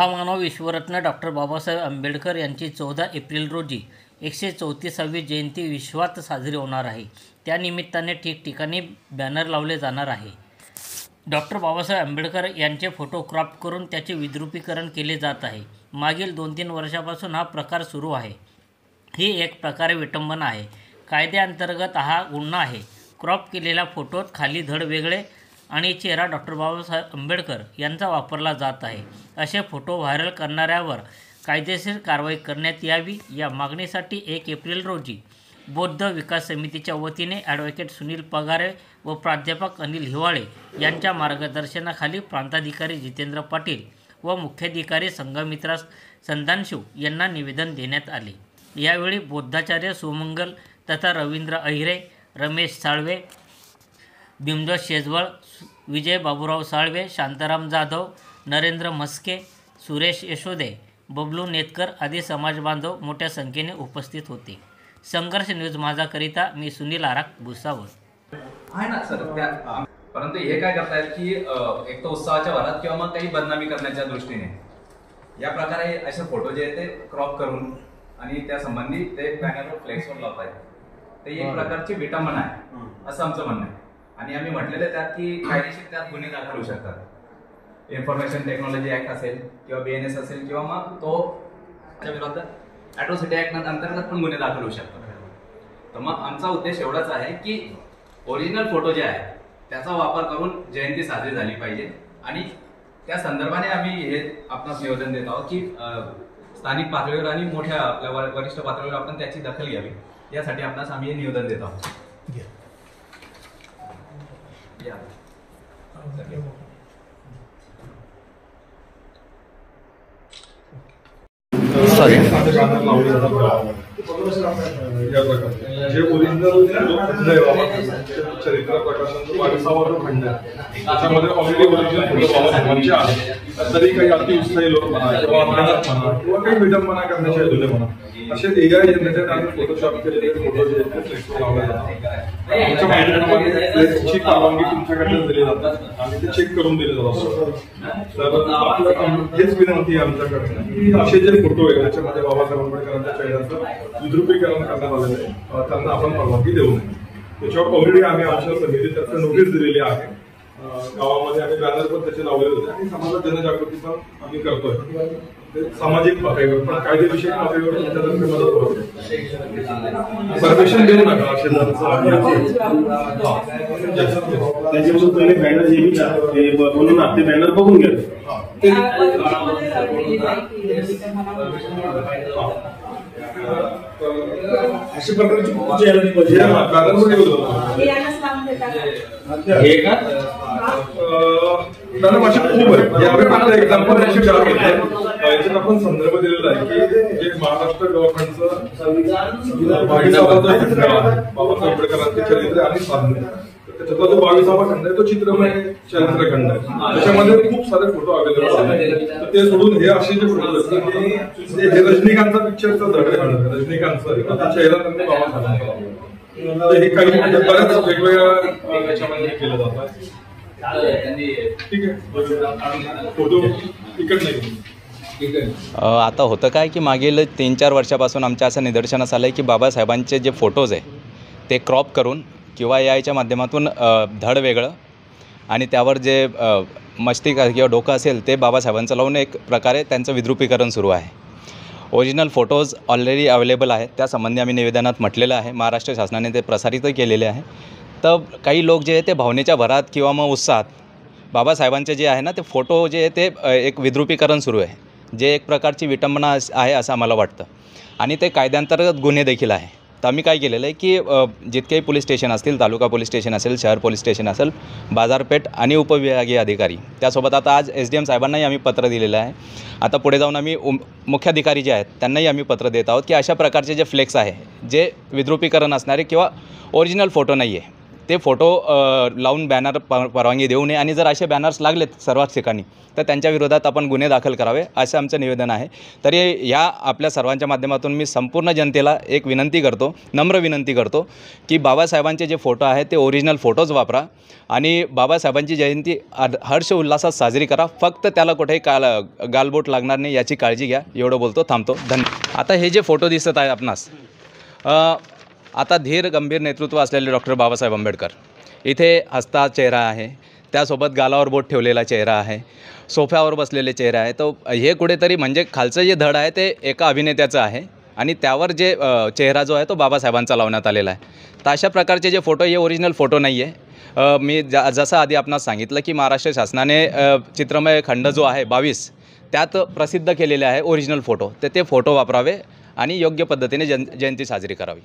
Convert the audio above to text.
महामानव विश्वरत्न डॉक्टर बाबासाहेब आंबेडकर यांची 14 एप्रिल रोजी 134वी जयंती विश्वात साजरी होणार आहे। त्यानिमित्ताने ठिकठिकाणी बॅनर लावले जाणार आहे। डॉक्टर बाबासाहेब आंबेडकर यांचे फोटो क्रॉप करून त्याचे विद्रुपीकरण केले जात आहे। मागील 2-3 वर्षापासून हा प्रकार सुरू आहे। ही एक प्रकारे विटंबना आहे। कायद्याअंतर्गत हा गुन्हा आहे। क्रॉप केलेल्या फोटोत खाली धड वेगळे आणि चेहरा डॉक्टर बाबासाहेब आंबेडकर यांचा वापरला जात आहे। असे फोटो व्हायरल करणाऱ्यावर कायदेशीर कारवाई करण्यात यावी या मागणीसाठी 1 एप्रिल रोजी बौद्ध विकास समितीच्या वतीने ॲडव्होकेट सुनील पगारे व प्राध्यापक अनिल हिवाळे यांच्या मार्गदर्शनाखाली प्रांताधिकारी जितेंद्र पाटील व मुख्याधिकारी संघमित्रा संधानशिव यांना निवेदन देण्यात आले। यावेळी बौद्धाचार्य सुमंगल तथा रवींद्र अहिरे, रमेश साळवे, बिमजोत शेजवळ, विजय बाबूराव साळवे, शांताराम जाधव, नरेंद्र म्हस्के, सुरेश यशोदे, बबलू नेतकर आदी समाज बांधव मोठ्या संख्येने उपस्थित होते। संघर्ष न्यूज माझाकरिता मी सुनील आराक भुसावळ आहे ना सर परंतु हे काय करतायत की एक तर उत्सवाच्या भरात किंवा मग काही बदनामी करण्याच्या दृष्टीने या प्रकारे असे फोटो जे आहेत ते क्रॉप करून आणि त्या संबंधी ते बॅनरवर फ्लेक्सवर लावतायत। ते एक प्रकारची विटंबना आहे असं आमचं म्हणणं आहे आणि आम्ही म्हटलेलं त्यात की कायदेशीर त्यात गुन्हे दाखल होऊ शकतात। इन्फॉर्मेशन टेक्नॉलॉजी ऍक्ट असेल किंवा BNS असेल किंवा मग तो त्या विरोधात ॲट्रॉसिटी ऍक्ट अंतर्गत पण गुन्हे दाखल होऊ शकतात। तर मग आमचा उद्देश एवढाच आहे की ओरिजिनल फोटो जे आहे त्याचा वापर करून जयंती साजरी झाली पाहिजे आणि त्या संदर्भाने आम्ही हे आपणास निवेदन देत आहोत की स्थानिक पातळीवर आणि मोठ्या आपल्या वरिष्ठ पातळीवर आपण त्याची दखल घ्यावी यासाठी आपणास आम्ही हे निवेदन देत आहोत। जे ओरिजिनल चरित्र प्रकाशनचं 22वा खंड आहे त्याच्यामध्ये ऑलरेडी ओरिजिनल फोटो बाबासाहेबांचे आहे। तरी काही अतिउत्साही लोक म्हणा किंवा म्हणा किंवा काही विडंबना करण्याचे हेतूने म्हणा असे AI जनरेटेड आणि फोटोशॉप केलेले फोटो जे आहेत ते लावले जातात। त्याच्या माध्यमातून फ्लेक्सची परवानगी तुमच्याकडे दिली जातात आणि ते चेक करून दिले जातात। तर आपलं हेच विनंती आहे आमच्याकडे की असे जे फोटो आहेत त्याच्यामध्ये बाबासाहेब आंबेडकरांच्या चेहऱ्याचं विद्रुपीकरण करण्यात आलेलं आहे त्यांना आपण परवानगी देऊ नये। त्याच्यावर ऑलरेडी आम्ही आमच्या समितीतर्फे नोटीस दिलेली आहे। गावामध्ये आम्ही बॅनर पण त्याचे लावले होते आणि समाजात जनजागृती पण आम्ही करतोय। ते सामाजिक पातळीवर पण कायदेविषयक पातळीवर त्याच्यातर्फे मदत होते। परमिशन देऊ नका असे त्याच्यापासून पहिले बॅनर जे म्हणून ते बॅनर बघून घ्या। अशा प्रकारची आपण संदर्भ दिलेला आहे की जे महाराष्ट्र गव्हर्नमेंटचं बाबासाहेब आंबेडकरांचे चरित्र आणि साधने त्याच्यातला जो 22वा खंड आहे तो चित्रमय चरित्रखंड आहे। त्याच्यामध्ये खूप सारे फोटो अवेलेबल आहेत। तर ते सोडून हे असे जे फोटो असतात की हे रजनीकांतचा पिक्चरचा धड आहे रजनीकांतचा चेहरा त्यांनी बाबासाहेबांचा हे काही बऱ्याच वेगवेगळ्या याच्यामध्ये केलं जातं। ठीक आहे फोटो तिकट नाही। आता होतं काय की मागील 3-4 वर्षापासून आमच्या असं निदर्शनास आलं आहे की बाबासाहेबांचे जे फोटोज आहे ते क्रॉप करून किंवा याच्या माध्यमातून धड वेगळं आणि त्यावर जे मस्तिष्क किंवा डोकं असेल ते बाबासाहेबांचं लावून एक प्रकारे त्यांचं विद्रुपीकरण सुरू आहे। ओरिजिनल फोटोज ऑलरेडी अवेलेबल आहेत त्यासंबंधी आम्ही निवेदनात म्हटलेलं आहे। महाराष्ट्र शासनाने ते प्रसारितही केलेले आहे। तर काही लोक जे आहे ते भावनेच्या भरात किंवा मग उत्साहात बाबासाहेबांचे जे आहे ना ते फोटो जे आहे ते एक विद्रुपीकरण सुरू आहे जे एक प्रकारची विटंबना आहे असं आम्हाला वाटतं आणि ते कायद्याअंतर्गत गुन्हे देखील आहे। तर आम्ही काय केलेलं आहे की जितकेही पोलीस स्टेशन असतील तालुका पोलीस स्टेशन असेल शहर पोलीस स्टेशन असेल बाजारपेठ आणि उपविभागीय अधिकारी त्यासोबत आता आज SDM साहेबांनाही आम्ही पत्र दिलेलं आहे। आता पुढे जाऊन आम्ही मुख्याधिकारी जे आहेत त्यांनाही आम्ही पत्र देत आहोत की अशा प्रकारचे जे फ्लेक्स आहे जे विद्रुपीकरण असणारे किंवा ओरिजिनल फोटो नाही आहे ते फोटो लावून बॅनर परवानगी देऊ नये आणि जर असे बॅनर्स लागलेत सर्वच ठिकाणी तर त्यांच्या विरोधात आपण गुन्हे दाखल करावे असं आमचं निवेदन आहे. तरी या आपल्या सर्वांच्या माध्यमातून मी संपूर्ण जनतेला एक विनंती करतो, नम्र विनंती करतो की बाबासाहेबांचे जे फोटो आहेत ते ओरिजिनल फोटोज वापरा आणि बाबासाहेबांची जयंती हर्ष उल्हासात साजरी करा. फक्त त्याला कुठेही गालबोट लागणार नाही याची काळजी घ्या. एवढं बोलतो, थांबतो. धन्यवाद. आता हे जे फोटो दिसत आहे आपणास, आता धीर गंभीर नेतृत्व असलेले डॉक्टर बाबासाहेब आंबेडकर, इथे हसता चेहरा आहे, त्यासोबत गालावर बोट ठेवलेला चेहरा आहे, सोफ्यावर बसलेले चेहरा आहे. तो हे कुठेतरी म्हणजे खालचं जे धड आहे ते एका अभिनेत्याचं आहे आणि त्यावर जे चेहरा जो आहे तो बाबासाहेबांचा लावण्यात आलेला आहे. तर अशा प्रकारचे जे फोटो हे ओरिजिनल फोटो नाही आहे. मी जसं आधी आपणास सांगितलं की महाराष्ट्र शासनाने चित्रमय खंड जो आहे 22 त्यात प्रसिद्ध केलेले आहे ओरिजिनल फोटो. तर ते फोटो वापरावे आणि योग्य पद्धतीने जयंती साजरी करावी.